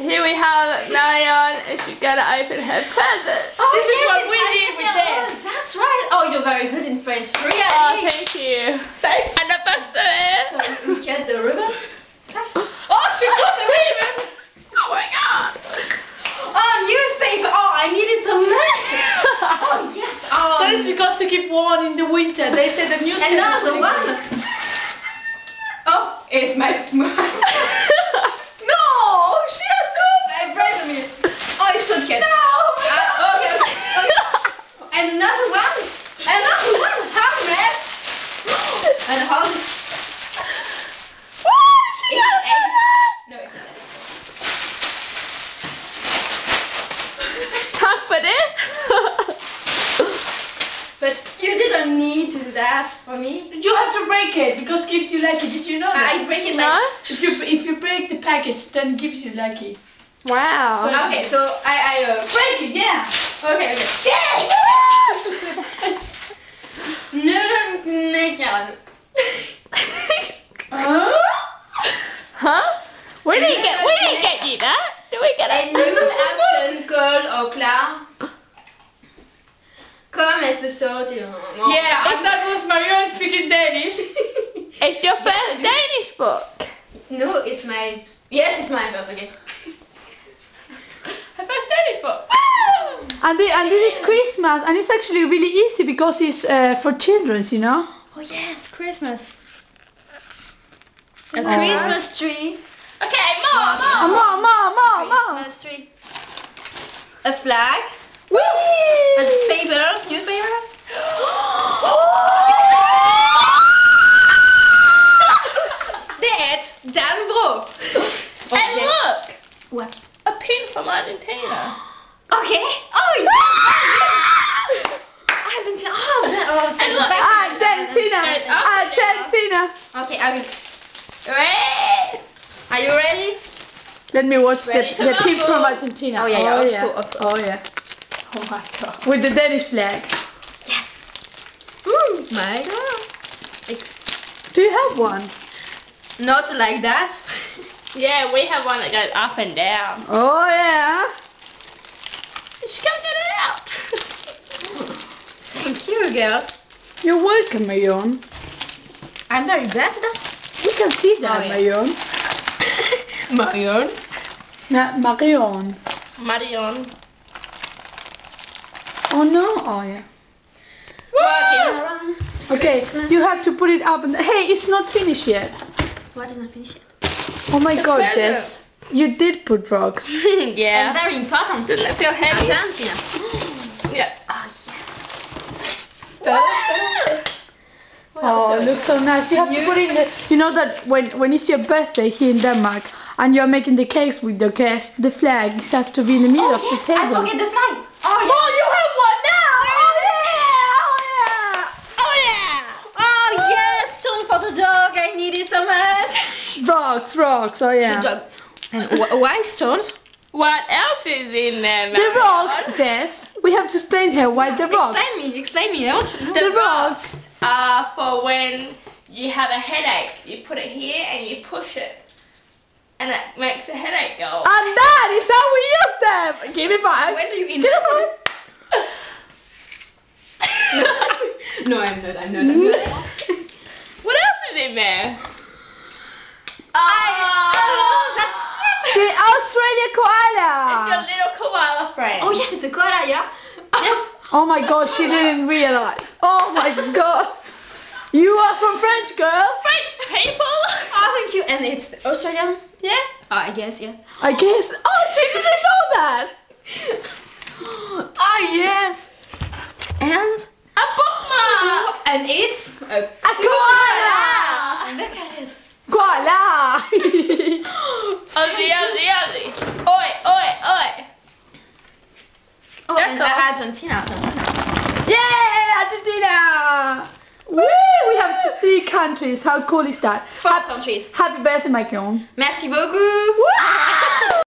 here we have Marion, and she's gonna open her present. Oh, This is what we it's need with oh, this. that's right. Oh, you're very good in French. Really? Oh, thank you. Thanks. And the best is... So you get the ribbon? Oh, she got the ribbon. Oh my god. Oh, newspaper. Oh, I needed so much. Oh, yes. Oh, That is because to keep warm in the winter. They say the newspaper. another one. Oh, it's my... No, she has to open. my present is... Oh, it's so cute. No. Okay. And another one. Another one. How much? And how much? It's eggs. No, it's not eggs. Tack for det. But you didn't need to do that for me. You have to break it because it gives you lucky. Did you know that? I break it No? like... If you break the package, then it gives you lucky. Wow. Okay, so I Break it, yeah. okay. Nudden. Huh? We didn't get you that. Did we get En it? new aften, kold og klar. Kom efter så til morgen. Yeah, and that was Marion speaking Danish. It's your first Danish book. No, it's my... Yes, it's my first, okay. Her first Danish book. And this is Christmas, and it's actually really easy because it's for children, you know. Oh yes, Christmas. A Christmas tree. Okay, more. Mom. Christmas tree. A flag. Whee! And papers, newspapers. Dad, Danbro. And look, What? a pin from Argentina. Okay. Oh yeah. I haven't seen. Oh, that, oh, And look, Argentina. Okay, I will. Red. Are you ready? Let me watch Ready to the pig rumble. from Argentina. Oh, yeah, oh, of yeah. course, of course. Oh yeah. Oh my god. With the Danish flag. Yes. Ooh, my God. Do you have one? Not like that. Yeah, we have one that goes up and down. Oh yeah. She can't get it out. Thank you, girls. You're welcome, Marion. I'm very bad at that. We can see that, Oh, yeah. Marion. Marion. Marion. Marion. Oh no. Oh yeah. Walking around. Okay, Christmas. you have to put it up and hey, it's not finished yet. What is not finished yet? Oh my god, present. Jess. You did put rocks. Yeah. And very important. Doesn't it feel heavy? Argentina. Yeah. Oh yes. Oh, it looks so nice. You have to put in the, you know that when it's your birthday here in Denmark and you're making the cakes with the guests, the flags have to be in the middle Oh of yes, the I table. forget the flag. Oh yes. Oh, you have one now! Oh yeah! Oh yes, stone for the dog. I need it so much. Rocks, oh yeah. The dog. And why stones? What else is in there, The Marion? rocks, Jess. We have to explain here why the rocks. Explain me. I want to know. The The rocks. are for when you have a headache. You put it here and you push it. And it makes the headache go. And that is how we use them. Give me five. When do you Give invent me it? No, I'm not. What else is in there? Oh, that's cute. The Australia koala. Your little koala friend. Oh yes, it's a koala, yeah. Yeah. Oh my god, she didn't realize. Oh my god. You are from French, girl. French people. Oh, thank you. And it's Australian. Yeah. Oh, I guess, yeah. I guess. Oh, she didn't know that. Oh yes. And A bookmark. and it's a koala. Look at it. Koala. Ozzy. Oi. Oh, That's and all. Argentina. Yay, Argentina. Woo, we have 3 countries. How cool is that? 4 countries. Happy birthday, Macron. Merci beaucoup. Wow.